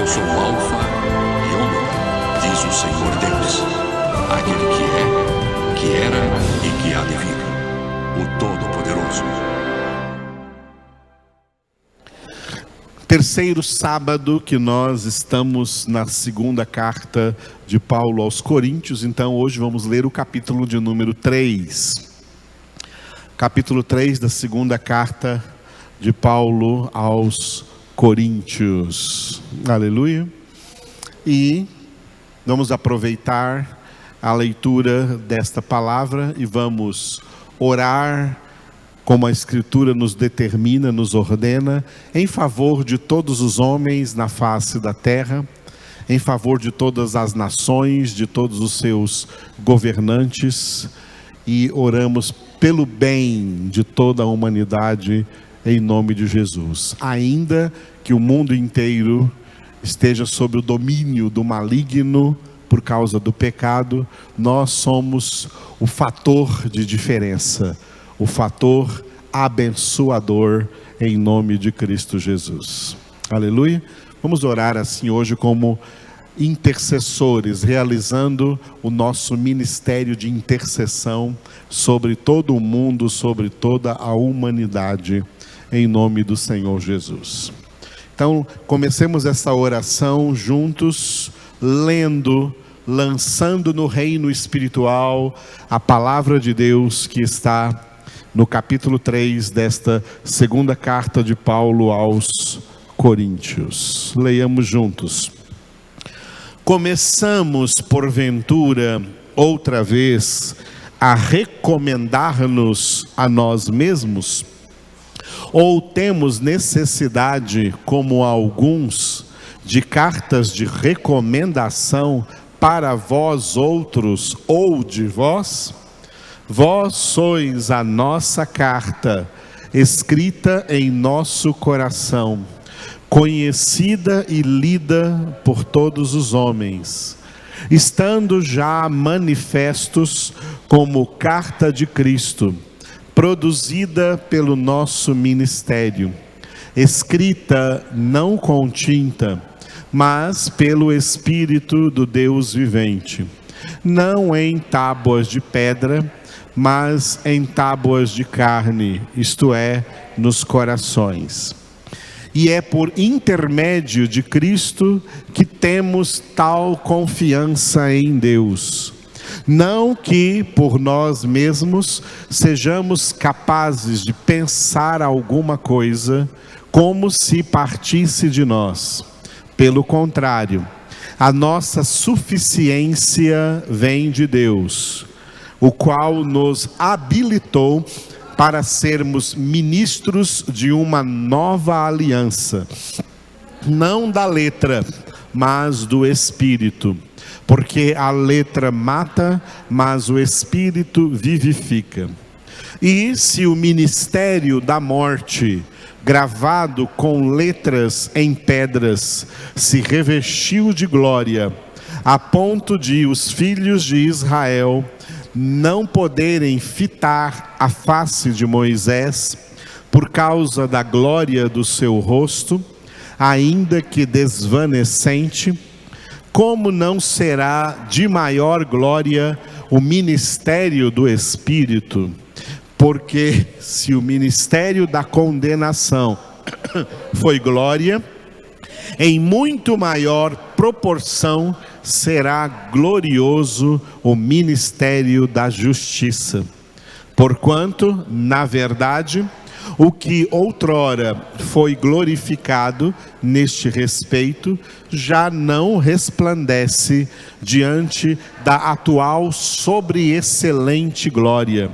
sou o Alfa e Ômega, diz o Senhor Deus, aquele que era e que há de vir, o Todo-Poderoso. Terceiro sábado que nós estamos na segunda carta de Paulo aos Coríntios, então hoje vamos ler o capítulo de número 3. Capítulo 3 da segunda carta de Paulo aos Coríntios. Aleluia. E vamos aproveitar a leitura desta palavra e vamos orar como a Escritura nos determina, nos ordena, em favor de todos os homens na face da terra, em favor de todas as nações, de todos os seus governantes, e oramos pelo bem de toda a humanidade, em nome de Jesus. Ainda que o mundo inteiro esteja sob o domínio do maligno por causa do pecado, nós somos o fator de diferença, o fator abençoador em nome de Cristo Jesus. Aleluia. Vamos orar assim hoje como intercessores, realizando o nosso ministério de intercessão sobre todo o mundo, sobre toda a humanidade, em nome do Senhor Jesus. Então, comecemos essa oração juntos, lançando no reino espiritual a palavra de Deus que está no capítulo 3 desta segunda carta de Paulo aos Coríntios. Leiamos juntos. Começamos, porventura, outra vez, a recomendar-nos a nós mesmos? Ou temos necessidade, como alguns, de cartas de recomendação para vós outros ou de vós? Vós sois a nossa carta, escrita em nosso coração, conhecida e lida por todos os homens, estando já manifestos como carta de Cristo, produzida pelo nosso ministério, escrita não com tinta, mas pelo Espírito do Deus vivente, não em tábuas de pedra, mas em tábuas de carne, isto é, nos corações. E é por intermédio de Cristo que temos tal confiança em Deus. Não que por nós mesmos sejamos capazes de pensar alguma coisa como se partisse de nós. Pelo contrário, a nossa suficiência vem de Deus, o qual nos habilitou para sermos ministros de uma nova aliança, não da letra, mas do Espírito, porque a letra mata, mas o Espírito vivifica. E se o ministério da morte, gravado com letras em pedras, se revestiu de glória, a ponto de os filhos de Israel não poderem fitar a face de Moisés por causa da glória do seu rosto, ainda que desvanecente, como não será de maior glória o ministério do Espírito? Porque se o ministério da condenação foi glória, em muito maior proporção será glorioso o ministério da justiça. Porquanto, na verdade, o que outrora foi glorificado neste respeito, já não resplandece diante da atual sobreexcelente glória.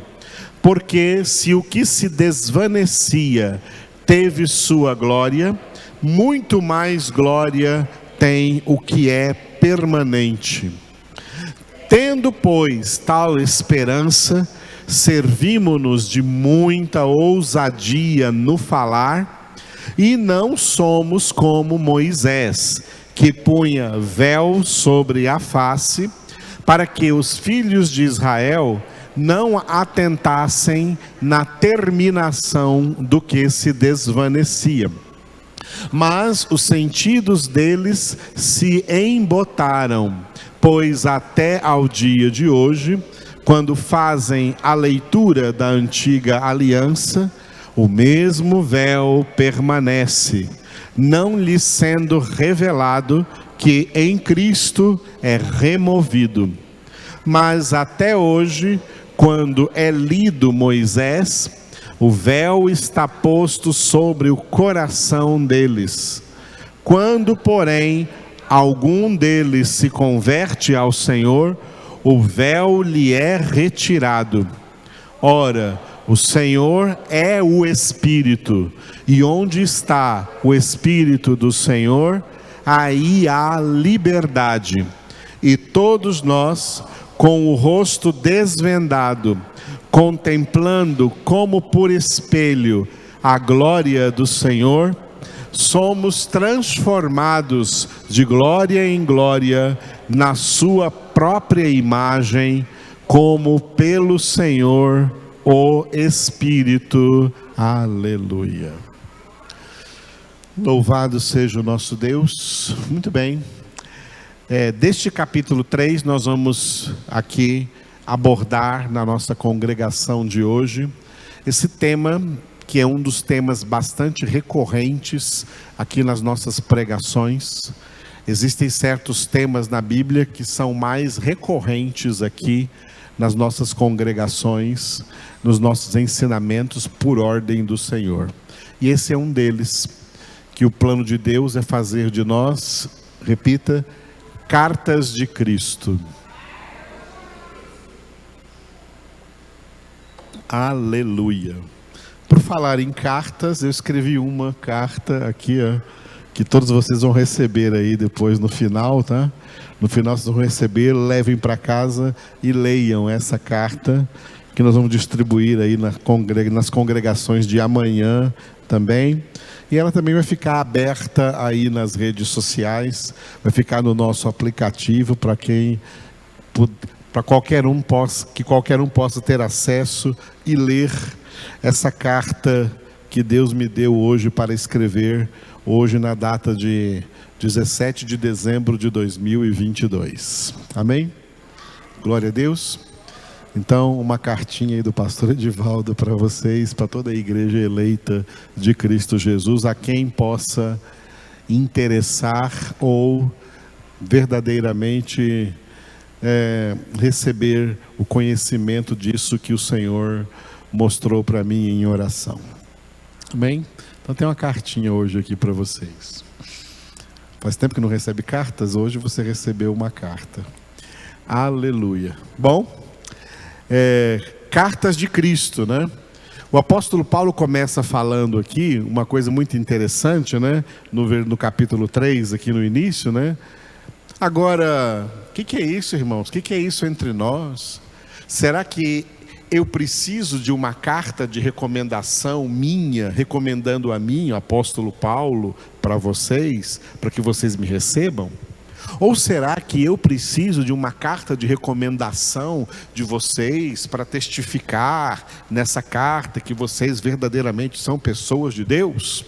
Porque se o que se desvanecia teve sua glória, muito mais glória tem o que é permanente. Tendo, pois, tal esperança, servimo-nos de muita ousadia no falar, e não somos como Moisés, que punha véu sobre a face, para que os filhos de Israel não atentassem na terminação do que se desvanecia. mas os sentidos deles se embotaram, pois até ao dia de hoje, quando fazem a leitura da antiga aliança, o mesmo véu permanece, não lhes sendo revelado que em Cristo é removido. Mas até hoje, quando é lido Moisés, o véu está posto sobre o coração deles. Quando, porém, algum deles se converte ao Senhor, o véu lhe é retirado. Ora, o Senhor é o Espírito, e onde está o Espírito do Senhor, aí há liberdade. E todos nós, com o rosto desvendado, contemplando como por espelho a glória do Senhor, somos transformados de glória em glória na sua própria imagem, como pelo Senhor o Espírito. Aleluia. Louvado seja o nosso Deus. Muito bem. Deste capítulo 3 nós vamos aqui abordar na nossa congregação de hoje esse tema, que é um dos temas bastante recorrentes aqui nas nossas pregações. Existem certos temas na Bíblia que são mais recorrentes aqui nas nossas congregações, nos nossos ensinamentos por ordem do Senhor. E esse é um deles, que o plano de Deus é fazer de nós, repita, cartas de Cristo. Aleluia. Por falar em cartas, eu escrevi uma carta aqui, que todos vocês vão receber aí depois no final, tá? No final vocês vão receber, levem para casa e leiam essa carta, que nós vamos distribuir aí nas congregações de amanhã também. E ela também vai ficar aberta aí nas redes sociais, vai ficar no nosso aplicativo para qualquer um possa ter acesso e ler essa carta que Deus me deu hoje para escrever, hoje na data de 17 de dezembro de 2022. Amém? Glória a Deus. Então, uma cartinha aí do pastor Edivaldo para vocês, para toda a igreja eleita de Cristo Jesus, a quem possa interessar ou verdadeiramente receber o conhecimento disso que o Senhor mostrou para mim em oração. Amém? Então tem uma cartinha hoje aqui para vocês. Faz tempo que não recebe cartas, hoje você recebeu uma carta. Aleluia. Bom, cartas de Cristo, né? O apóstolo Paulo começa falando aqui uma coisa muito interessante, né? No capítulo 3, aqui no início, né? Agora, o que é isso, irmãos? O que é isso entre nós? Será que eu preciso de uma carta de recomendação minha, recomendando a mim, o apóstolo Paulo, para vocês, para que vocês me recebam? Ou será que eu preciso de uma carta de recomendação de vocês para testificar nessa carta que vocês verdadeiramente são pessoas de Deus?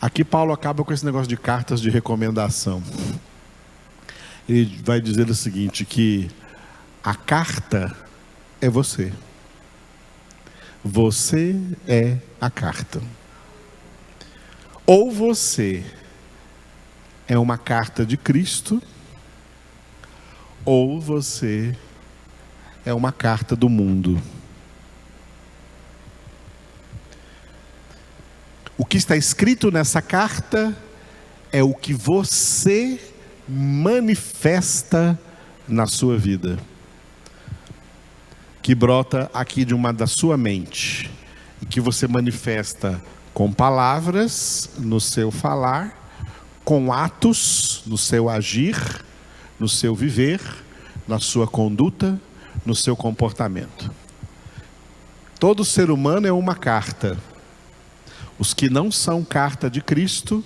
Aqui Paulo acaba com esse negócio de cartas de recomendação. Ele vai dizer o seguinte, que a carta é você. Você é a carta. Ou você é uma carta de Cristo, ou você é uma carta do mundo. O que está escrito nessa carta é o que você manifesta na sua vida, que brota aqui da sua mente, e que você manifesta com palavras, no seu falar, com atos, no seu agir, no seu viver, na sua conduta, no seu comportamento. Todo ser humano é uma carta. Os que não são carta de Cristo,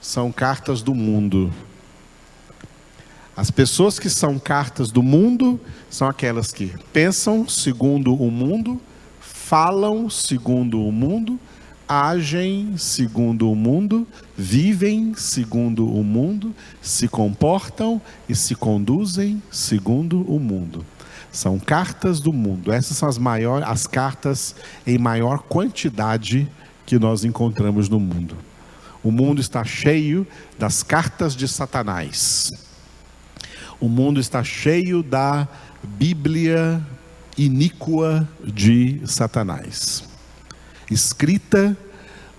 são cartas do mundo. As pessoas que são cartas do mundo, são aquelas que pensam segundo o mundo, falam segundo o mundo, agem segundo o mundo, vivem segundo o mundo, se comportam e se conduzem segundo o mundo. São cartas do mundo. Essas são as cartas em maior quantidade que nós encontramos no mundo. O mundo está cheio das cartas de Satanás. O mundo está cheio da Bíblia iníqua de Satanás, escrita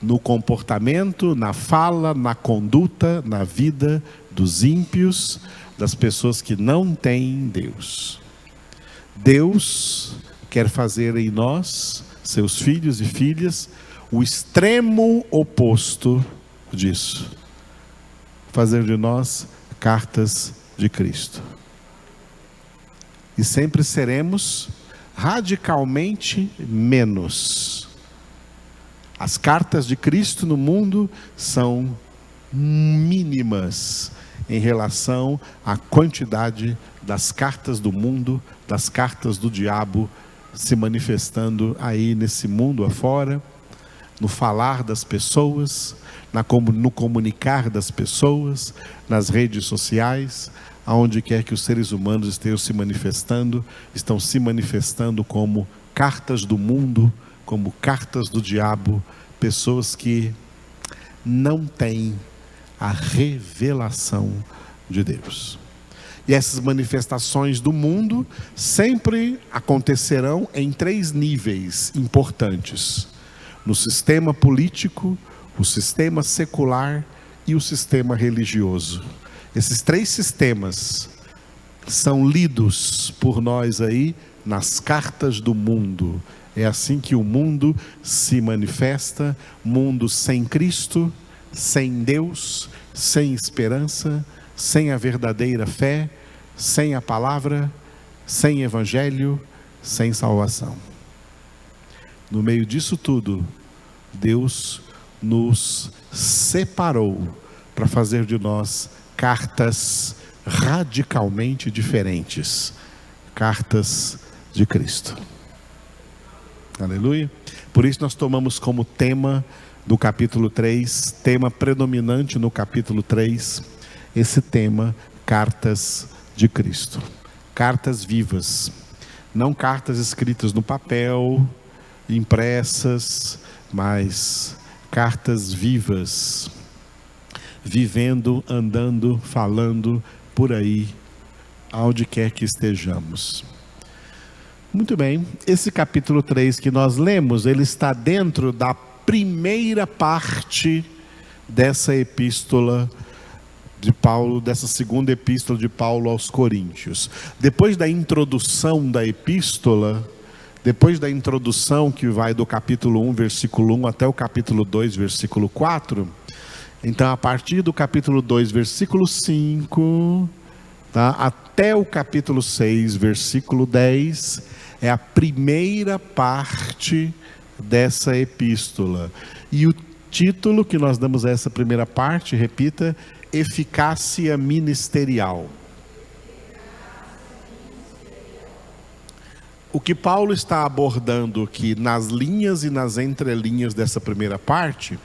no comportamento, na fala, na conduta, na vida dos ímpios, das pessoas que não têm Deus. Deus quer fazer em nós, seus filhos e filhas, o extremo oposto disso. Fazer de nós cartas de Cristo. E sempre seremos radicalmente menos. As cartas de Cristo no mundo são mínimas em relação à quantidade das cartas do mundo, das cartas do diabo se manifestando aí nesse mundo afora, no falar das pessoas, no comunicar das pessoas, nas redes sociais, aonde quer que os seres humanos estejam se manifestando, estão se manifestando como cartas do mundo, como cartas do diabo, pessoas que não têm a revelação de Deus. E essas manifestações do mundo sempre acontecerão em 3 níveis importantes: no sistema político, o sistema secular e o sistema religioso. Esses 3 sistemas são lidos por nós aí nas cartas do mundo. É assim que o mundo se manifesta: mundo sem Cristo, sem Deus, sem esperança, sem a verdadeira fé, sem a palavra, sem evangelho, sem salvação. No meio disso tudo, Deus nos separou para fazer de nós cartas radicalmente diferentes, cartas de Cristo. Aleluia. Por isso nós tomamos como tema do capítulo 3, tema predominante no capítulo 3, esse tema, cartas de Cristo. Cartas vivas, não cartas escritas no papel, impressas, mas cartas vivas, vivendo, andando, falando por aí, aonde quer que estejamos. Muito bem, esse capítulo 3 que nós lemos, ele está dentro da primeira parte dessa epístola de Paulo, dessa segunda epístola de Paulo aos Coríntios. Depois da introdução da epístola, depois da introdução que vai do capítulo 1, versículo 1 até o capítulo 2, versículo 4, então a partir do capítulo 2, versículo 5, tá, até o capítulo 6, versículo 10, é a primeira parte dessa epístola. E o título que nós damos a essa primeira parte, repita, eficácia ministerial. O que Paulo está abordando aqui nas linhas e nas entrelinhas dessa primeira parte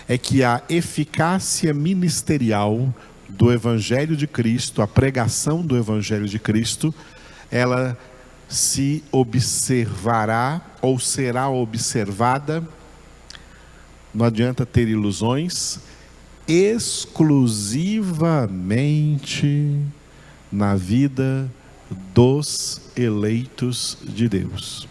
é que a eficácia ministerial do Evangelho de Cristo, a pregação do Evangelho de Cristo, ela se observará ou será observada, não adianta ter ilusões, exclusivamente na vida dos eleitos de Deus.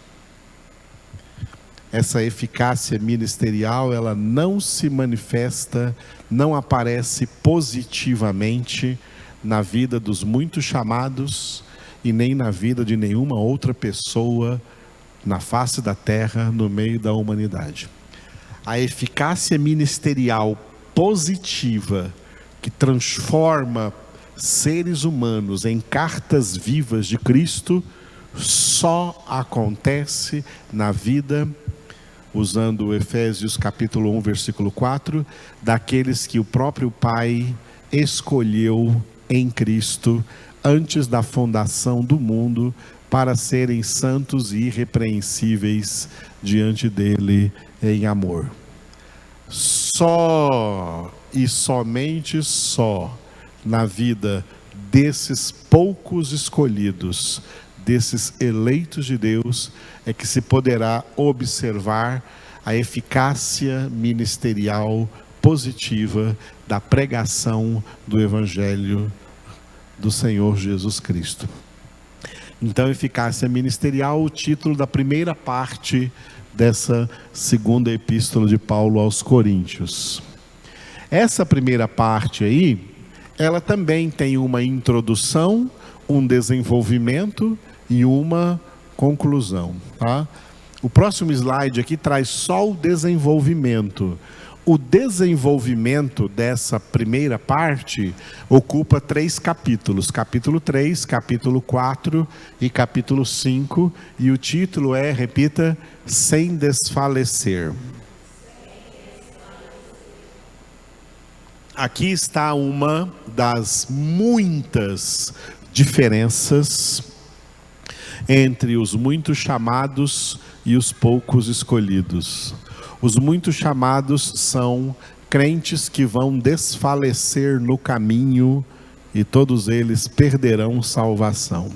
Essa eficácia ministerial, ela não se manifesta, não aparece positivamente na vida dos muitos chamados e nem na vida de nenhuma outra pessoa na face da terra, no meio da humanidade. A eficácia ministerial positiva, que transforma seres humanos em cartas vivas de Cristo, só acontece na vida, usando Efésios capítulo 1, versículo 4, daqueles que o próprio Pai escolheu em Cristo antes da fundação do mundo para serem santos e irrepreensíveis diante dele em amor. Só e somente só na vida desses poucos escolhidos, desses eleitos de Deus, é que se poderá observar a eficácia ministerial positiva da pregação do Evangelho do Senhor Jesus Cristo. Então, eficácia ministerial, o título da primeira parte dessa segunda epístola de Paulo aos Coríntios. Essa primeira parte aí, ela também tem uma introdução, um desenvolvimento e uma conclusão, tá? O próximo slide aqui traz só o desenvolvimento. O desenvolvimento dessa primeira parte ocupa 3 capítulos. Capítulo 3, capítulo 4 e capítulo 5. E o título é, repita, Sem Desfalecer. Aqui está uma das muitas diferenças entre os muitos chamados e os poucos escolhidos. Os muitos chamados são crentes que vão desfalecer no caminho e todos eles perderão salvação.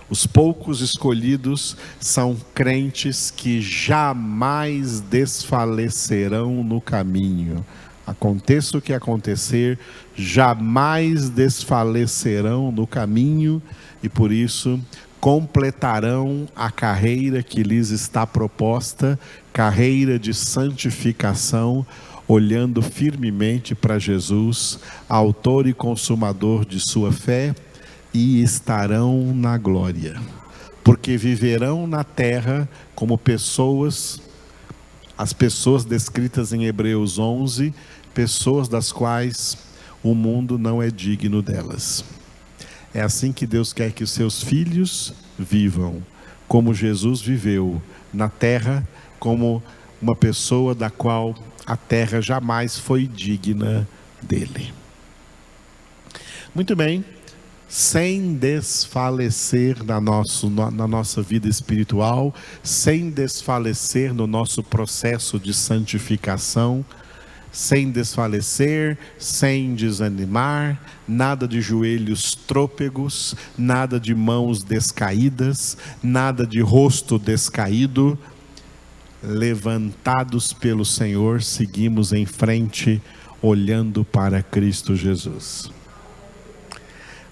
Os poucos escolhidos são crentes que jamais desfalecerão no caminho. Aconteça o que acontecer, jamais desfalecerão no caminho e por isso completarão a carreira que lhes está proposta, carreira de santificação, olhando firmemente para Jesus, autor e consumador de sua fé, e estarão na glória, porque viverão na terra como pessoas, as pessoas descritas em Hebreus 11, pessoas das quais o mundo não é digno delas. É assim que Deus quer que os seus filhos vivam, como Jesus viveu na terra, como uma pessoa da qual a terra jamais foi digna dele. Muito bem, sem desfalecer na nossa vida espiritual, sem desfalecer no nosso processo de santificação, sem desfalecer, sem desanimar, nada de joelhos trôpegos, nada de mãos descaídas, nada de rosto descaído. Levantados pelo Senhor, seguimos em frente, olhando para Cristo Jesus.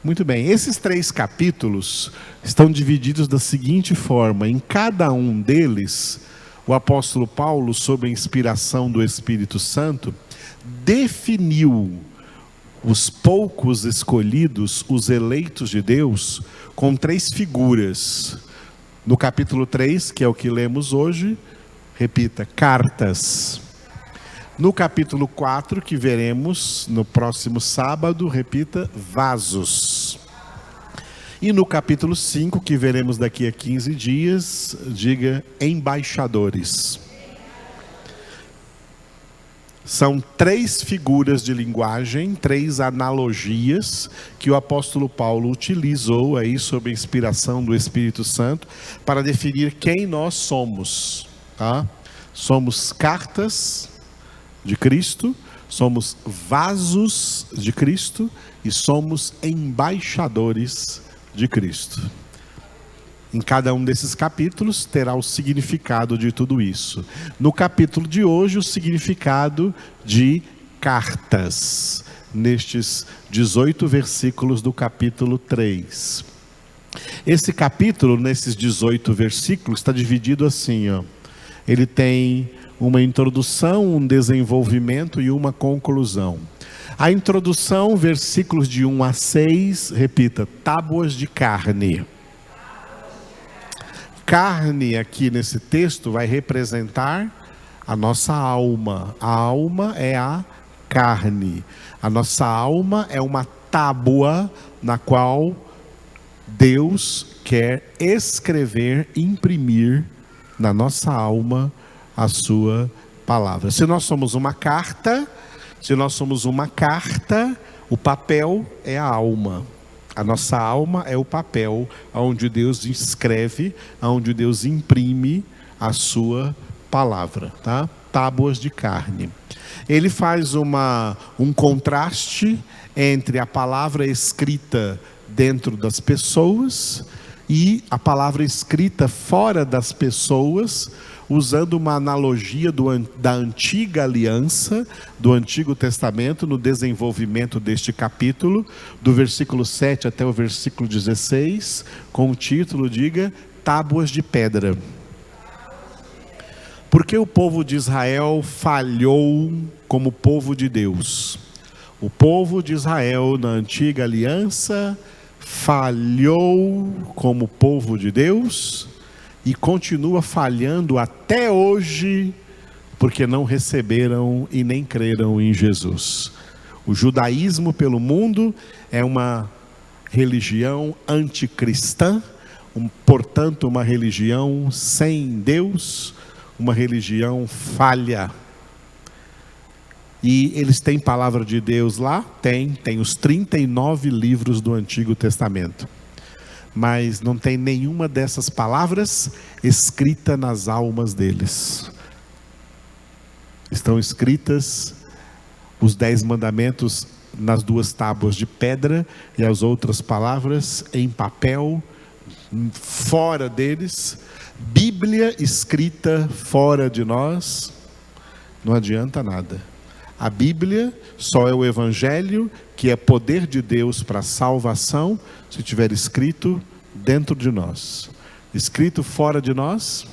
Muito bem, esses 3 capítulos estão divididos da seguinte forma: em cada um deles, o apóstolo Paulo, sob a inspiração do Espírito Santo, definiu os poucos escolhidos, os eleitos de Deus, com 3 figuras. No capítulo 3, que é o que lemos hoje, repita, cartas. No capítulo 4, que veremos no próximo sábado, repita, vasos. E no capítulo 5, que veremos daqui a 15 dias, diga, embaixadores. São 3 figuras de linguagem, 3 analogias que o apóstolo Paulo utilizou aí sob a inspiração do Espírito Santo para definir quem nós somos, tá? Somos cartas de Cristo, somos vasos de Cristo e somos embaixadores de Cristo. Em cada um desses capítulos terá o significado de tudo isso. No capítulo de hoje, o significado de cartas, nestes 18 versículos do capítulo 3. Esse capítulo, nesses 18 versículos, está dividido assim, ó. Ele tem uma introdução, um desenvolvimento e uma conclusão. A introdução, versículos de 1 a 6, repita, tábuas de carne. Carne aqui nesse texto vai representar a nossa alma. A alma é a carne. A nossa alma é uma tábua na qual Deus quer escrever, imprimir na nossa alma a sua palavra. Se nós somos uma carta, o papel é a alma. A nossa alma é o papel onde Deus escreve, onde Deus imprime a sua palavra, tá? Tábuas de carne. ele faz um contraste entre a palavra escrita dentro das pessoas e a palavra escrita fora das pessoas, usando uma analogia da antiga aliança, do Antigo Testamento, no desenvolvimento deste capítulo, do versículo 7 até o versículo 16, com o título, diga, Tábuas de Pedra. Porque o povo de Israel falhou como povo de Deus. O povo de Israel na antiga aliança falhou como povo de Deus e continua falhando até hoje, porque não receberam e nem creram em Jesus. O judaísmo pelo mundo é uma religião anticristã, portanto uma religião sem Deus, uma religião falha. E eles têm palavra de Deus lá? Tem os 39 livros do Antigo Testamento. Mas não tem nenhuma dessas palavras escrita nas almas deles. Estão escritas os 10 mandamentos nas 2 tábuas de pedra e as outras palavras em papel, fora deles. Bíblia escrita fora de nós, não adianta nada. A Bíblia só é o Evangelho, que é poder de Deus para a salvação, se estiver escrito dentro de nós. Escrito fora de nós,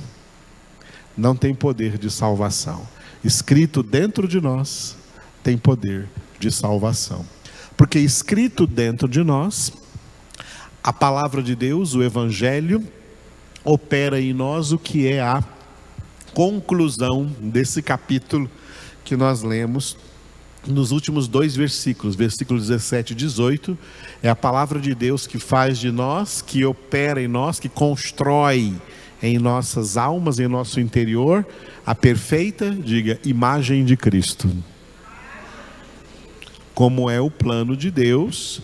não tem poder de salvação. Escrito dentro de nós, tem poder de salvação. Porque escrito dentro de nós, a palavra de Deus, o Evangelho, opera em nós o que é a conclusão desse capítulo que nós lemos nos últimos 2 versículos, versículos 17 e 18, é a palavra de Deus que faz de nós, que opera em nós, que constrói em nossas almas, em nosso interior, a perfeita, diga, imagem de Cristo. Como é o plano de Deus,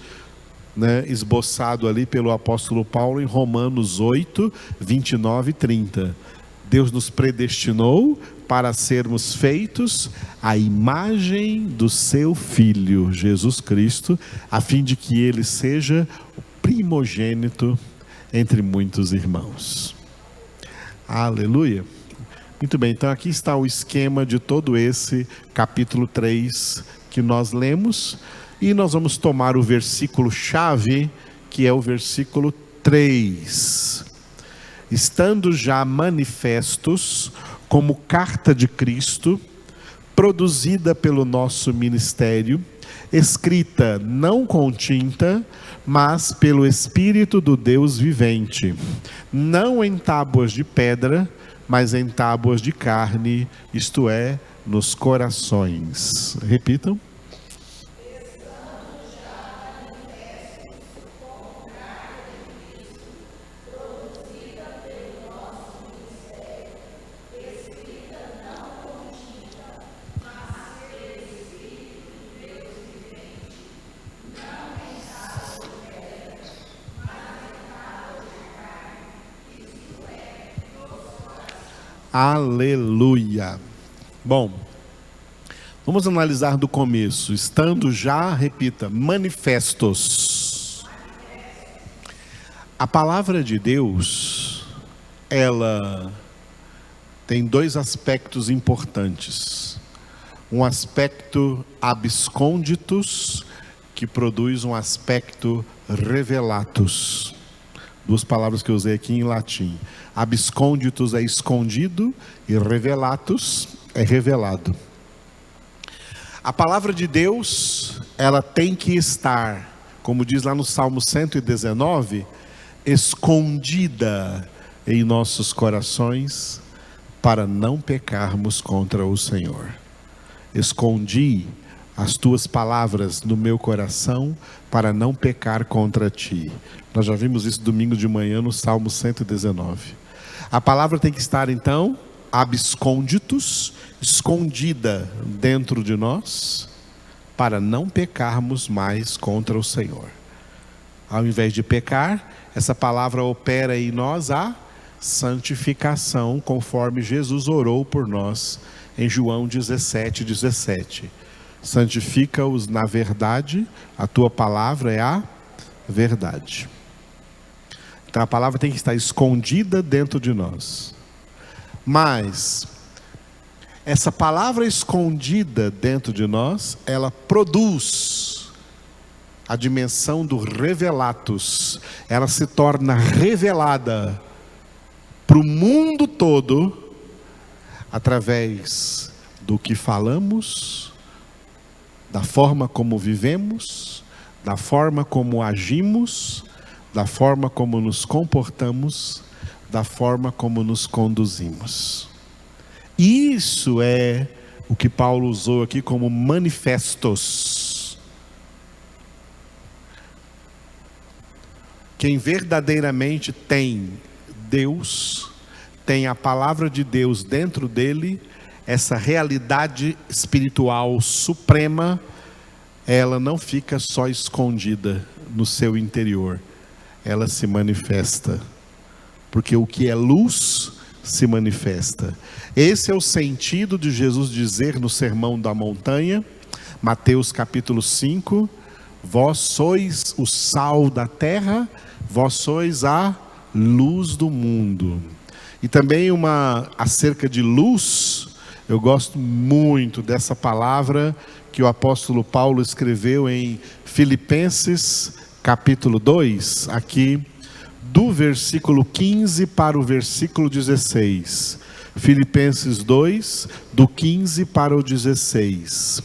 né, esboçado ali pelo apóstolo Paulo em Romanos 8, 29 e 30. Deus nos predestinou para sermos feitos à imagem do seu Filho, Jesus Cristo, a fim de que ele seja o primogênito entre muitos irmãos. Aleluia! Muito bem, então aqui está o esquema de todo esse capítulo 3 que nós lemos, e nós vamos tomar o versículo chave, que é o versículo 3. Estando já manifestos como carta de Cristo, produzida pelo nosso ministério, escrita não com tinta, mas pelo Espírito do Deus vivente, não em tábuas de pedra, mas em tábuas de carne, isto é, nos corações. Repitam. Aleluia. Bom, vamos analisar do começo. Estando já, repita, manifestos. A palavra de Deus, ela tem 2 aspectos importantes. Um aspecto absconditus, que produz um aspecto revelatus. 2 palavras que eu usei aqui em latim. Absconditus é escondido e revelatus é revelado. A palavra de Deus, ela tem que estar, como diz lá no Salmo 119, escondida em nossos corações, para não pecarmos contra o Senhor. Escondi as tuas palavras no meu coração, para não pecar contra ti. Nós já vimos isso domingo de manhã no Salmo 119. A palavra tem que estar então, absconditus, escondida dentro de nós, para não pecarmos mais contra o Senhor. Ao invés de pecar, essa palavra opera em nós a santificação, conforme Jesus orou por nós em João 17:17. Santifica-os na verdade, a tua palavra é a verdade. Então a palavra tem que estar escondida dentro de nós. Mas essa palavra escondida dentro de nós, ela produz a dimensão do revelatus. Ela se torna revelada para o mundo todo através do que falamos, da forma como vivemos, da forma como agimos, da forma como nos comportamos, da forma como nos conduzimos. Isso é o que Paulo usou aqui como manifestos. Quem verdadeiramente tem Deus, tem a palavra de Deus dentro dele, essa realidade espiritual suprema, ela não fica só escondida no seu interior, ela se manifesta. Porque o que é luz se manifesta. Esse é o sentido de Jesus dizer no Sermão da Montanha, Mateus capítulo 5, vós sois o sal da terra, vós sois a luz do mundo. E também acerca de luz, eu gosto muito dessa palavra que o apóstolo Paulo escreveu em Filipenses capítulo 2, aqui do versículo 15 para o versículo 16. Filipenses 2, do 15 para o 16.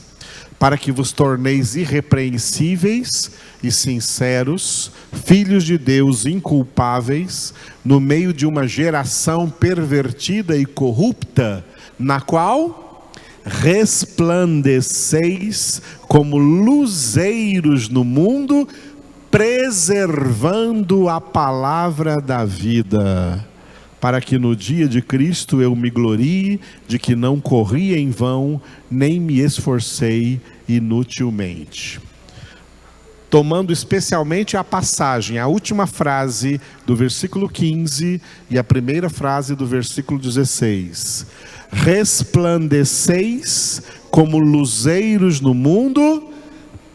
Para que vos torneis irrepreensíveis e sinceros, filhos de Deus inculpáveis, no meio de uma geração pervertida e corrupta, na qual resplandeceis como luzeiros no mundo, preservando a palavra da vida, para que no dia de Cristo eu me glorie de que não corri em vão, nem me esforcei inutilmente. Tomando especialmente a passagem, a última frase do versículo 15 e a primeira frase do versículo 16. Resplandeceis como luzeiros no mundo,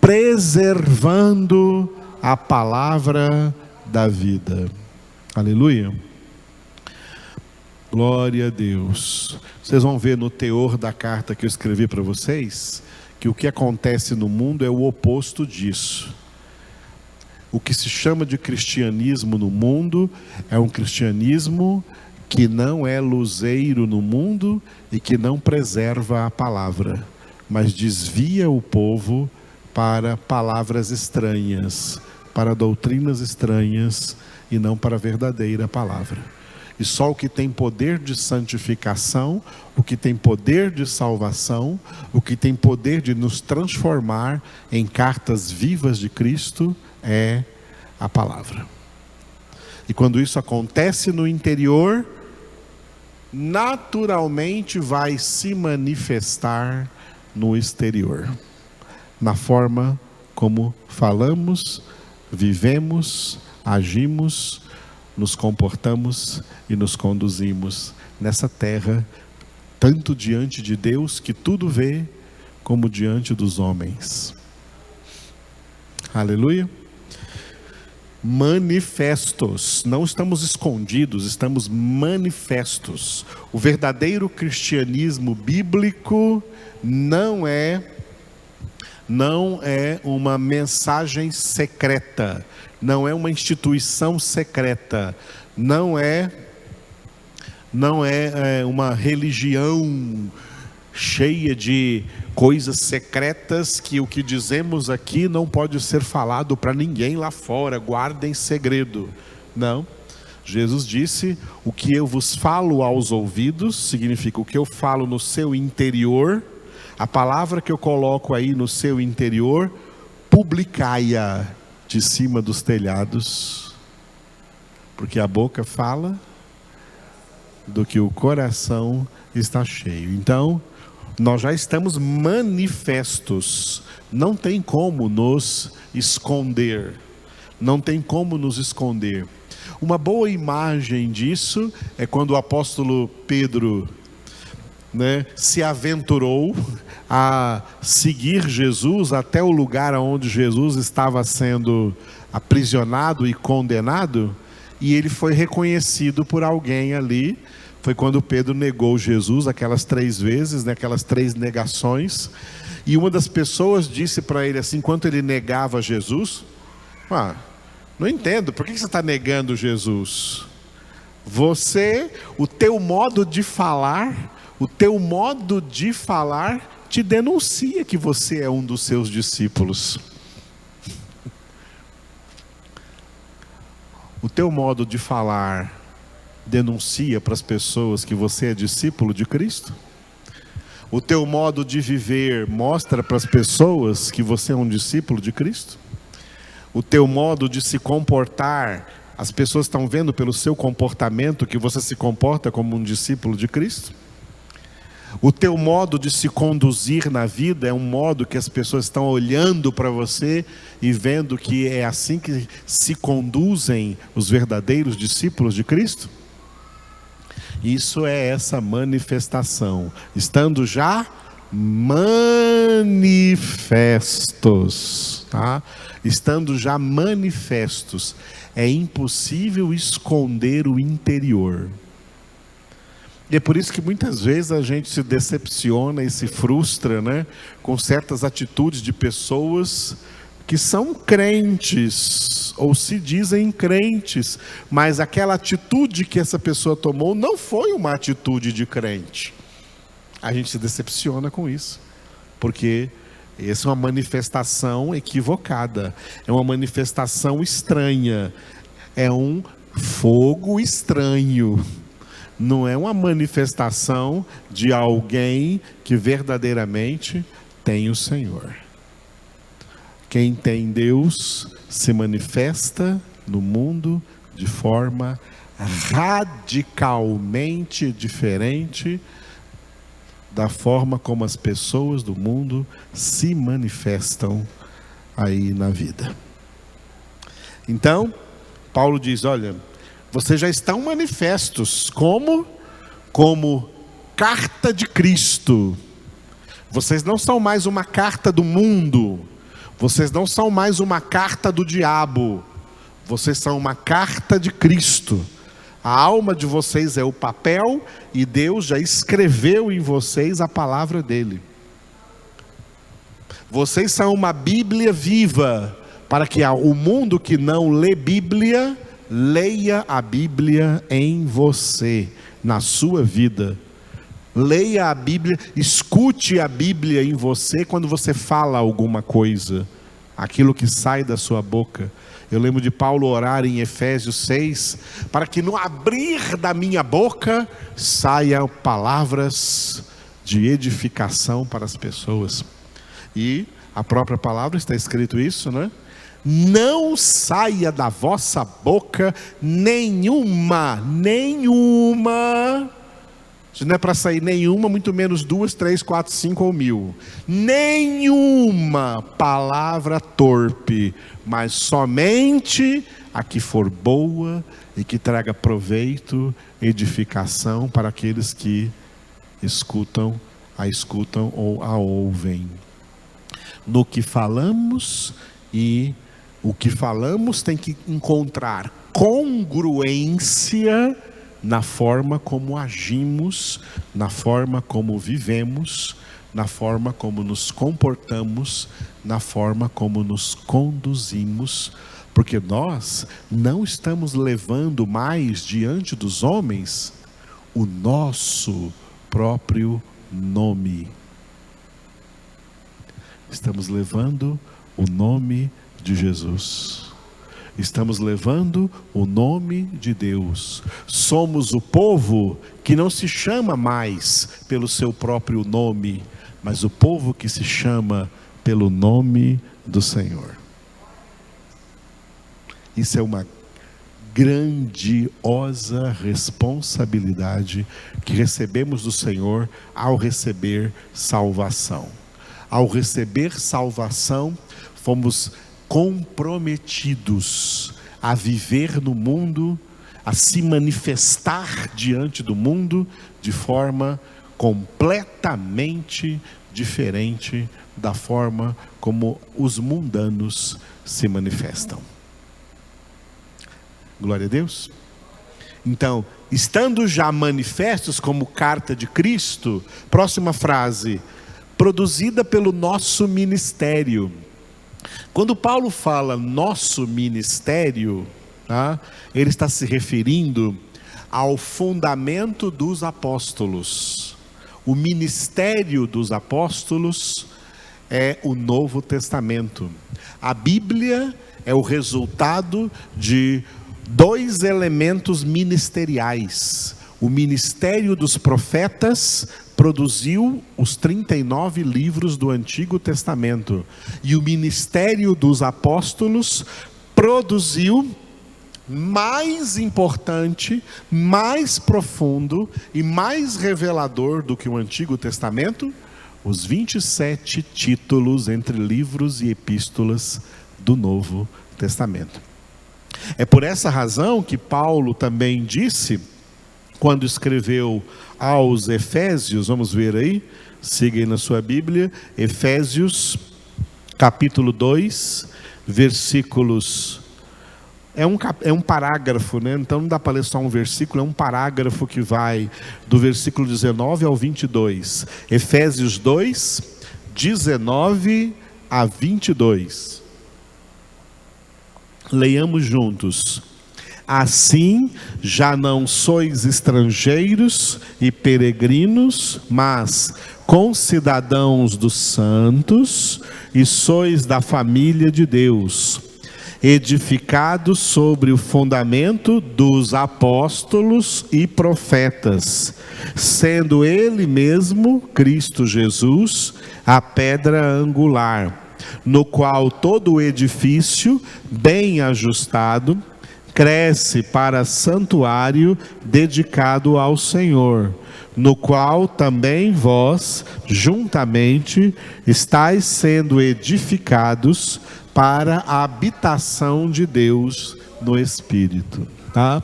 preservando a palavra da vida. Aleluia. Glória a Deus. Vocês vão ver no teor da carta que eu escrevi para vocês, que o que acontece no mundo é o oposto disso. O que se chama de cristianismo no mundo é um cristianismo que não é luzeiro no mundo e que não preserva a palavra, mas desvia o povo para palavras estranhas, para doutrinas estranhas e não para a verdadeira palavra. E só o que tem poder de santificação, o que tem poder de salvação, o que tem poder de nos transformar em cartas vivas de Cristo é a palavra. E quando isso acontece no interior, naturalmente vai se manifestar no exterior, na forma como falamos, vivemos, agimos, nos comportamos e nos conduzimos nessa terra, tanto diante de Deus que tudo vê, como diante dos homens. Aleluia. Manifestos, não estamos escondidos, estamos manifestos. O verdadeiro cristianismo bíblico não é uma mensagem secreta, não é uma instituição secreta, não é uma religião cheia de coisas secretas que o que dizemos aqui não pode ser falado para ninguém lá fora, guardem segredo. Não, Jesus disse, o que eu vos falo aos ouvidos, significa o que eu falo no seu interior, a palavra que eu coloco aí no seu interior, publicai-a de cima dos telhados, porque a boca fala do que o coração está cheio. Então, nós já estamos manifestos, não tem como nos esconder, não tem como nos esconder. Uma boa imagem disso é quando o apóstolo Pedro, né, se aventurou a seguir Jesus até o lugar onde Jesus estava sendo aprisionado e condenado, e ele foi reconhecido por alguém ali. Foi quando Pedro negou Jesus, aquelas 3 vezes, né, aquelas 3 negações, e uma das pessoas disse para ele assim, enquanto ele negava Jesus: não entendo, por que você está negando Jesus? O teu modo de falar te denuncia que você é um dos seus discípulos. O teu modo de falar denuncia para as pessoas que você é discípulo de Cristo? O teu modo de viver mostra para as pessoas que você é um discípulo de Cristo? O teu modo de se comportar, as pessoas estão vendo pelo seu comportamento que você se comporta como um discípulo de Cristo? O teu modo de se conduzir na vida é um modo que as pessoas estão olhando para você e vendo que é assim que se conduzem os verdadeiros discípulos de Cristo? Isso é essa manifestação, estando já manifestos, tá? Estando já manifestos, é impossível esconder o interior. E é por isso que muitas vezes a gente se decepciona e se frustra, né, com certas atitudes de pessoas que são crentes, ou se dizem crentes, mas aquela atitude que essa pessoa tomou não foi uma atitude de crente. A gente se decepciona com isso, porque essa é uma manifestação equivocada, é uma manifestação estranha, é um fogo estranho. Não é uma manifestação de alguém que verdadeiramente tem o Senhor. Quem tem Deus se manifesta no mundo de forma radicalmente diferente da forma como as pessoas do mundo se manifestam aí na vida. Então, Paulo diz: olha, vocês já estão manifestos como carta de Cristo. Vocês não são mais uma carta do mundo. Vocês não são mais uma carta do diabo. Vocês são uma carta de Cristo. A alma de vocês é o papel e Deus já escreveu em vocês a palavra dele. Vocês são uma Bíblia viva, para que o mundo que não lê Bíblia, leia a Bíblia em você, na sua vida. Leia a Bíblia, escute a Bíblia em você quando você fala alguma coisa, aquilo que sai da sua boca. Eu lembro de Paulo orar em Efésios 6, para que no abrir da minha boca saiam palavras de edificação para as pessoas. E a própria palavra está escrito isso, né? Não saia da vossa boca nenhuma, se não é para sair nenhuma, muito menos 2, 3, 4, 5 ou 1000, nenhuma palavra torpe, mas somente a que for boa e que traga proveito, edificação para aqueles que escutam ou a ouvem. No que falamos, e o que falamos tem que encontrar congruência na forma como agimos, na forma como vivemos, na forma como nos comportamos, na forma como nos conduzimos, porque nós não estamos levando mais diante dos homens o nosso próprio nome. Estamos levando o nome de Jesus. Estamos levando o nome de Deus. Somos o povo que não se chama mais pelo seu próprio nome, mas o povo que se chama pelo nome do Senhor. Isso é uma grandiosa responsabilidade que recebemos do Senhor ao receber salvação. Ao receber salvação, fomos comprometidos a viver no mundo, a se manifestar diante do mundo de forma completamente diferente da forma como os mundanos se manifestam. Glória a Deus. Então, estando já manifestos como carta de Cristo, próxima frase, produzida pelo nosso ministério. Quando Paulo fala nosso ministério, tá, ele está se referindo ao fundamento dos apóstolos. O ministério dos apóstolos é o Novo Testamento. A Bíblia é o resultado de dois elementos ministeriais. O ministério dos profetas produziu os 39 livros do Antigo Testamento. E o ministério dos apóstolos produziu, mais importante, mais profundo e mais revelador do que o Antigo Testamento, os 27 títulos entre livros e epístolas do Novo Testamento. É por essa razão que Paulo também disse, quando escreveu aos Efésios, vamos ver aí, siga aí na sua Bíblia, Efésios capítulo 2, versículos, é um parágrafo, né? Então não dá para ler só um versículo, é um parágrafo que vai do versículo 19 ao 22, Efésios 2, 19 a 22, leiamos juntos. Assim, já não sois estrangeiros e peregrinos, mas concidadãos dos santos, e sois da família de Deus, edificados sobre o fundamento dos apóstolos e profetas, sendo Ele mesmo, Cristo Jesus, a pedra angular, no qual todo o edifício, bem ajustado, cresce para santuário dedicado ao Senhor, no qual também vós, juntamente, estáis sendo edificados para a habitação de Deus no Espírito. Tá?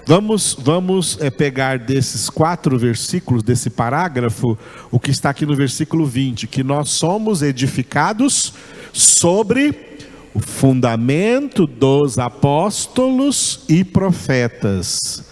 Vamos pegar desses 4 versículos, desse parágrafo, o que está aqui no versículo 20, que nós somos edificados sobre o fundamento dos apóstolos e profetas.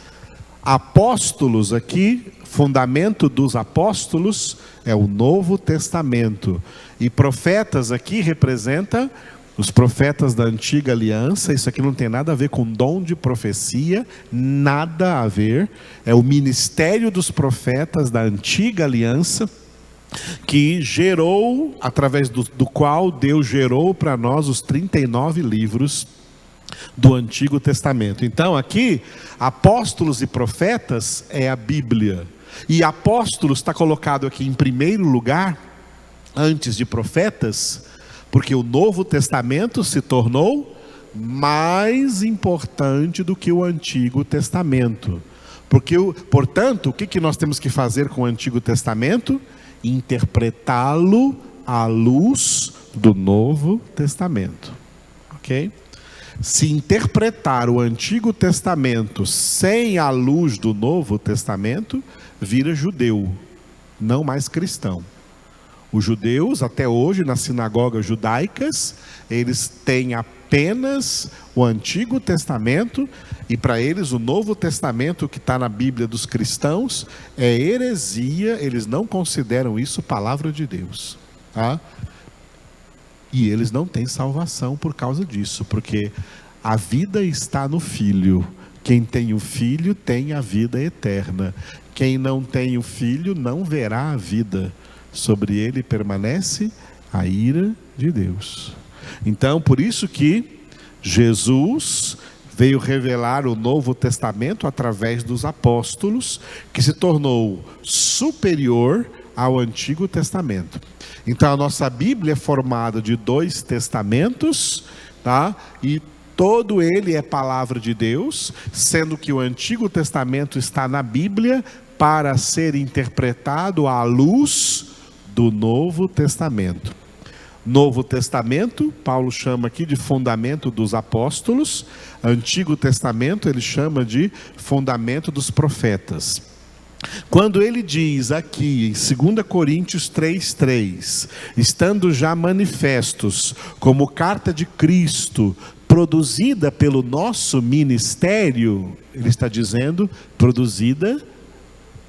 Apóstolos aqui, fundamento dos apóstolos é o Novo Testamento. E profetas aqui representa os profetas da antiga aliança. Isso aqui não tem nada a ver com dom de profecia, nada a ver. É o ministério dos profetas da antiga aliança, que gerou, através do qual Deus gerou para nós os 39 livros do Antigo Testamento. Então aqui, apóstolos e profetas é a Bíblia. E apóstolos está colocado aqui em primeiro lugar, antes de profetas, porque o Novo Testamento se tornou mais importante do que o Antigo Testamento. Portanto, o que nós temos que fazer com o Antigo Testamento? Interpretá-lo à luz do Novo Testamento. Ok? Se interpretar o Antigo Testamento sem a luz do Novo Testamento, vira judeu, não mais cristão. Os judeus, até hoje, nas sinagogas judaicas, eles têm apenas o Antigo Testamento, e para eles o Novo Testamento, que está na Bíblia dos cristãos, é heresia. Eles não consideram isso palavra de Deus, tá? E eles não têm salvação por causa disso, porque a vida está no Filho. Quem tem o Filho tem a vida eterna. Quem não tem o Filho não verá a vida. Sobre ele permanece a ira de Deus. Então, por isso que Jesus veio revelar o Novo Testamento através dos apóstolos, que se tornou superior ao Antigo Testamento. Então a nossa Bíblia é formada de 2 testamentos, tá? E todo ele é palavra de Deus, sendo que o Antigo Testamento está na Bíblia para ser interpretado à luz do Novo Testamento. Novo Testamento, Paulo chama aqui de fundamento dos apóstolos. Antigo Testamento ele chama de fundamento dos profetas. Quando ele diz aqui em 2 Coríntios 3:3, estando já manifestos como carta de Cristo, produzida pelo nosso ministério, ele está dizendo, produzida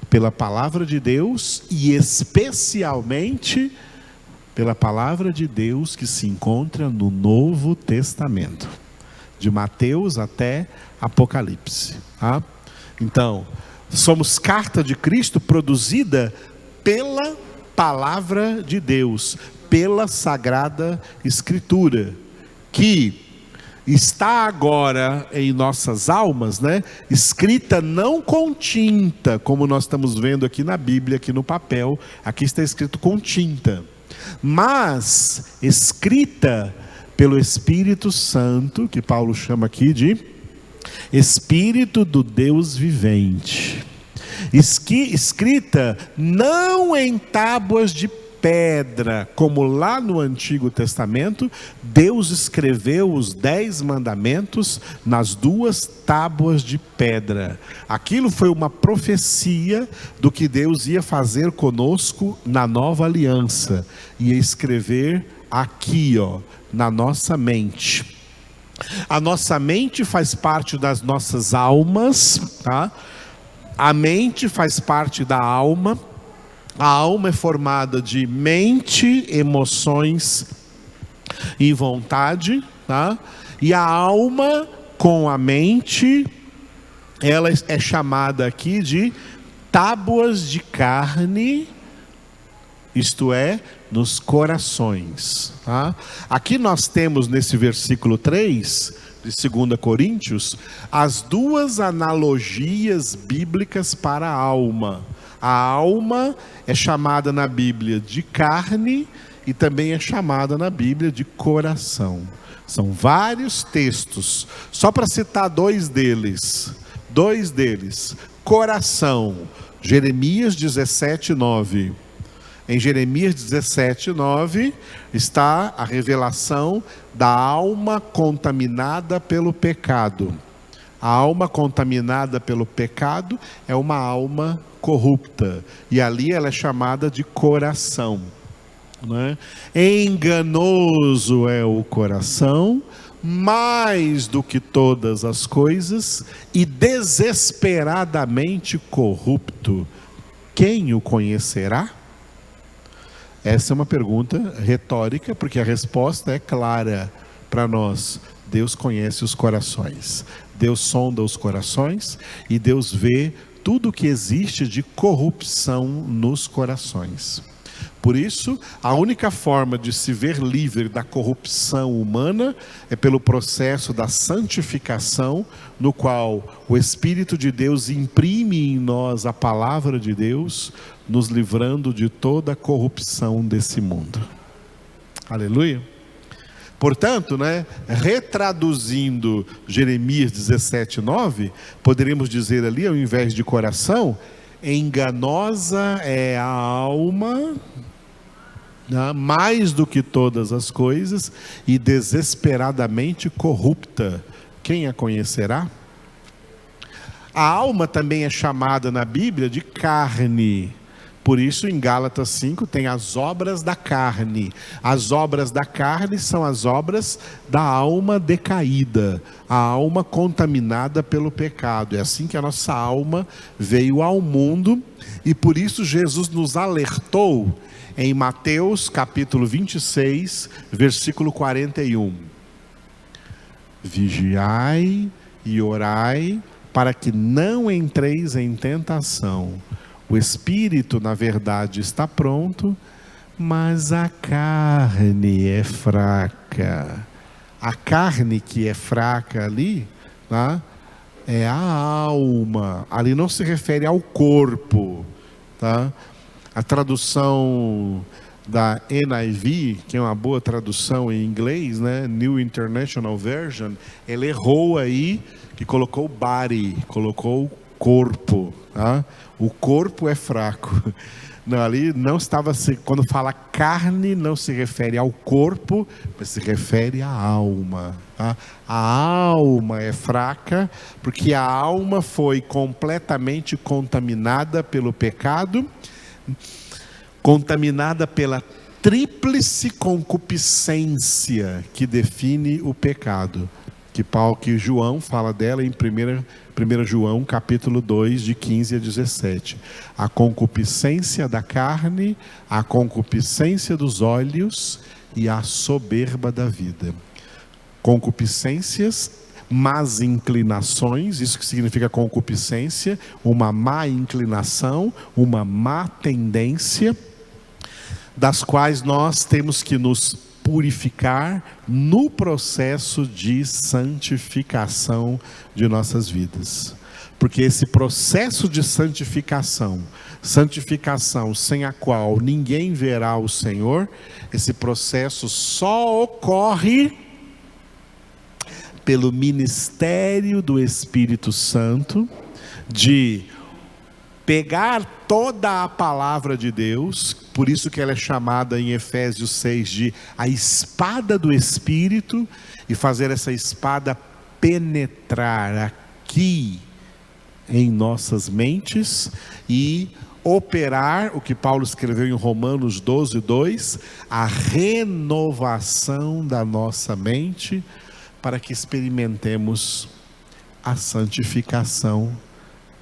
pela palavra de Deus e especialmente pela palavra de Deus que se encontra no Novo Testamento, de Mateus até Apocalipse. Tá? Então, somos carta de Cristo produzida pela palavra de Deus, pela Sagrada Escritura, que está agora em nossas almas, né? Escrita não com tinta, como nós estamos vendo aqui na Bíblia, aqui no papel. Aqui está escrito com tinta, mas escrita pelo Espírito Santo, que Paulo chama aqui de Espírito do Deus vivente, escrita não em tábuas de pedra, como lá no Antigo Testamento, Deus escreveu os 10 mandamentos nas 2 tábuas de pedra. Aquilo foi uma profecia do que Deus ia fazer conosco na nova aliança, ia escrever aqui, ó, na nossa mente. A nossa mente faz parte das nossas almas, tá? A mente faz parte da alma. A alma é formada de mente, emoções e vontade, tá? E a alma com a mente, ela é chamada aqui de tábuas de carne, isto é, nos corações. Tá? Aqui nós temos nesse versículo 3 de 2 Coríntios, as 2 analogias bíblicas para a alma. A alma é chamada na Bíblia de carne e também é chamada na Bíblia de coração. São vários textos, só para citar 2 deles. Coração, Jeremias 17:9. Em Jeremias 17:9 está a revelação da alma contaminada pelo pecado. A alma contaminada pelo pecado é uma alma corrupta, e ali ela é chamada de coração, né? Enganoso é o coração, mais do que todas as coisas, e desesperadamente corrupto. Quem o conhecerá? Essa é uma pergunta retórica, porque a resposta é clara para nós. Deus conhece os corações, Deus sonda os corações e Deus vê tudo que existe de corrupção nos corações. Por isso, a única forma de se ver livre da corrupção humana é pelo processo da santificação, no qual o Espírito de Deus imprime em nós a palavra de Deus, nos livrando de toda a corrupção desse mundo. Aleluia! Portanto, retraduzindo Jeremias 17:9, poderíamos dizer ali, ao invés de coração, enganosa é a alma, mais do que todas as coisas, e desesperadamente corrupta. Quem a conhecerá? A alma também é chamada na Bíblia de carne. Por isso, em Gálatas 5, tem as obras da carne. As obras da carne são as obras da alma decaída, a alma contaminada pelo pecado. É assim que a nossa alma veio ao mundo, e por isso Jesus nos alertou em Mateus capítulo 26, versículo 41. Vigiai e orai, para que não entreis em tentação. O espírito, na verdade, está pronto, mas a carne é fraca. A carne que é fraca ali, tá? É a alma. Ali não se refere ao corpo, tá? A tradução da NIV, que é uma boa tradução em inglês, New International Version, ele errou aí, que colocou body, colocou corpo, tá? O corpo é fraco. Não, ali não estava, quando fala carne, não se refere ao corpo, mas se refere à alma. Tá? A alma é fraca, porque a alma foi completamente contaminada pelo pecado, contaminada pela tríplice concupiscência que define o pecado. Que João fala dela em 1 João capítulo 2, de 15 a 17. A concupiscência da carne, a concupiscência dos olhos e a soberba da vida. Concupiscências, más inclinações, isso que significa concupiscência, uma má inclinação, uma má tendência, das quais nós temos que nos purificar no processo de santificação de nossas vidas. Porque esse processo de santificação sem a qual ninguém verá o Senhor, esse processo só ocorre pelo ministério do Espírito Santo, de pegar toda a palavra de Deus, por isso que ela é chamada em Efésios 6 de a espada do Espírito, e fazer essa espada penetrar aqui em nossas mentes e operar, o que Paulo escreveu em Romanos 12, 2, a renovação da nossa mente, para que experimentemos a santificação,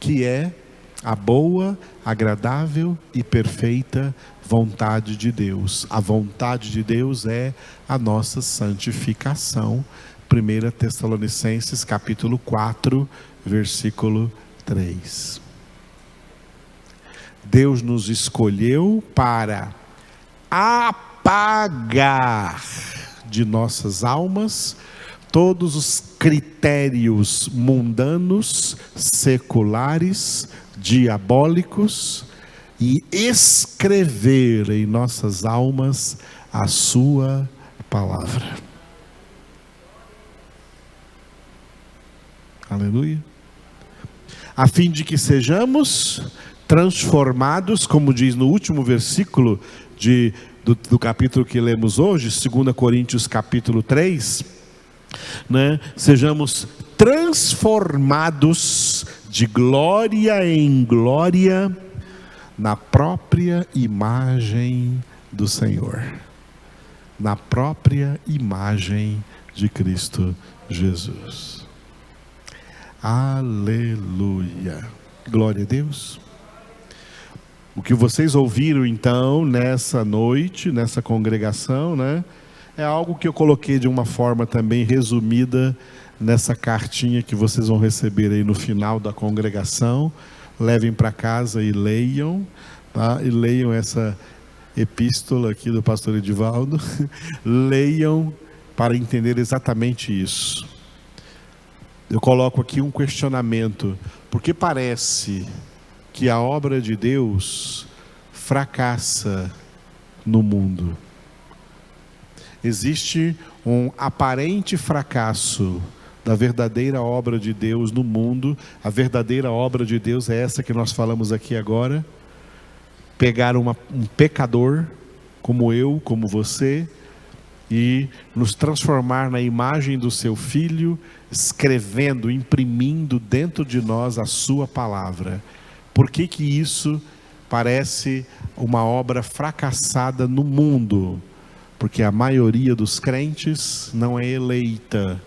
que é a boa, agradável e perfeita vontade de Deus. A vontade de Deus é a nossa santificação. 1 Tessalonicenses capítulo 4, versículo 3. Deus nos escolheu para apagar de nossas almas todos os critérios mundanos, seculares, diabólicos, e escrever em nossas almas a sua palavra. Aleluia. A fim de que sejamos transformados, como diz no último versículo do capítulo que lemos hoje, 2 Coríntios capítulo 3, né? Sejamos transformados de glória em glória na própria imagem do Senhor, na própria imagem de Cristo Jesus. Aleluia, glória a Deus. O que vocês ouviram então nessa noite, nessa congregação, né, é algo que eu coloquei de uma forma também resumida nessa cartinha que vocês vão receber aí no final da congregação. Levem para casa e leiam, tá? E leiam essa epístola aqui do pastor Edivaldo. Leiam para entender exatamente isso. Eu coloco aqui um questionamento, porque parece que a obra de Deus fracassa no mundo. Existe um aparente fracasso da verdadeira obra de Deus no mundo. A verdadeira obra de Deus é essa que nós falamos aqui agora. Pegar um pecador como eu, como você, e nos transformar na imagem do seu Filho, escrevendo, imprimindo dentro de nós a sua palavra. Por que que isso parece uma obra fracassada no mundo? Porque a maioria dos crentes não é eleita.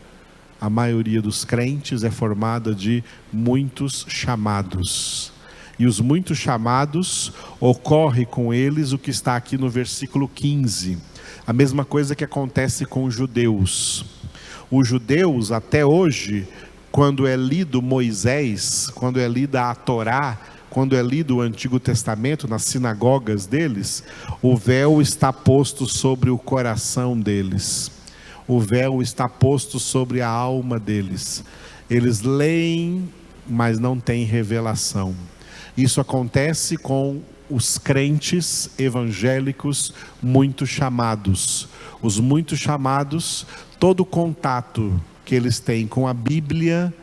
A maioria dos crentes é formada de muitos chamados. E os muitos chamados, ocorre com eles o que está aqui no versículo 15. A mesma coisa que acontece com os judeus. Os judeus, até hoje, quando é lido Moisés, quando é lida a Torá, quando é lido o Antigo Testamento nas sinagogas deles, o véu está posto sobre o coração deles. O véu está posto sobre a alma deles. Eles leem, mas não têm revelação. Isso acontece com os crentes evangélicos muito chamados. Os muito chamados, todo contato que eles têm com a Bíblia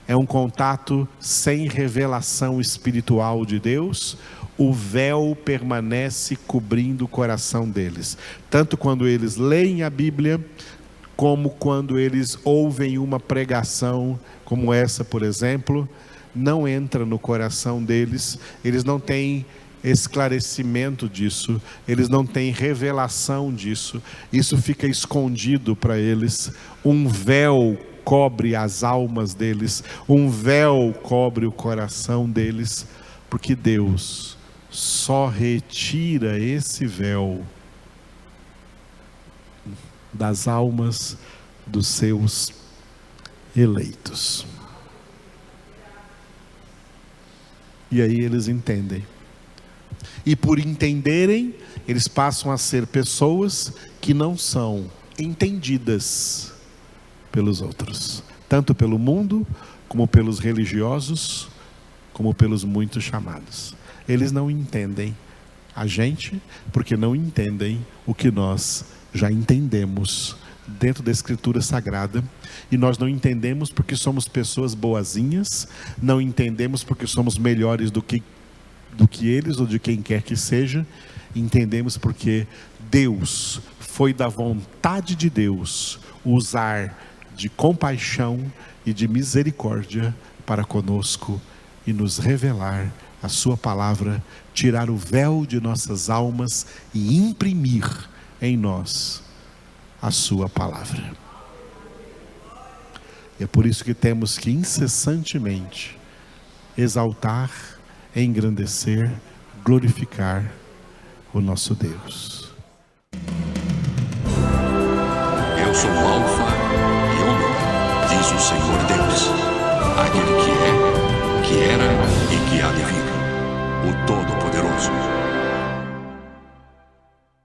é um contato sem revelação espiritual de Deus. O véu permanece cobrindo o coração deles, tanto quando eles leem a Bíblia, como quando eles ouvem uma pregação como essa, por exemplo. Não entra no coração deles, eles não têm esclarecimento disso, eles não têm revelação disso, isso fica escondido para eles. Um véu cobre as almas deles, um véu cobre o coração deles, porque Deus só retira esse véu das almas dos seus eleitos. E aí eles entendem. E por entenderem, eles passam a ser pessoas que não são entendidas pelos outros, tanto pelo mundo, como pelos religiosos, como pelos muitos chamados. Eles não entendem a gente, porque não entendem o que nós já entendemos dentro da Escritura Sagrada. E nós não entendemos porque somos pessoas boazinhas, não entendemos porque somos melhores do que eles ou de quem quer que seja. Entendemos porque Deus, foi da vontade de Deus usar de compaixão e de misericórdia para conosco e nos revelar a sua palavra, tirar o véu de nossas almas e imprimir em nós a sua palavra. E é por isso que temos que incessantemente exaltar, engrandecer, glorificar o nosso Deus. Eu sou o Alfa e Ômega, diz o Senhor Deus, aquele que é, que era e que há de vir, o Todo-Poderoso.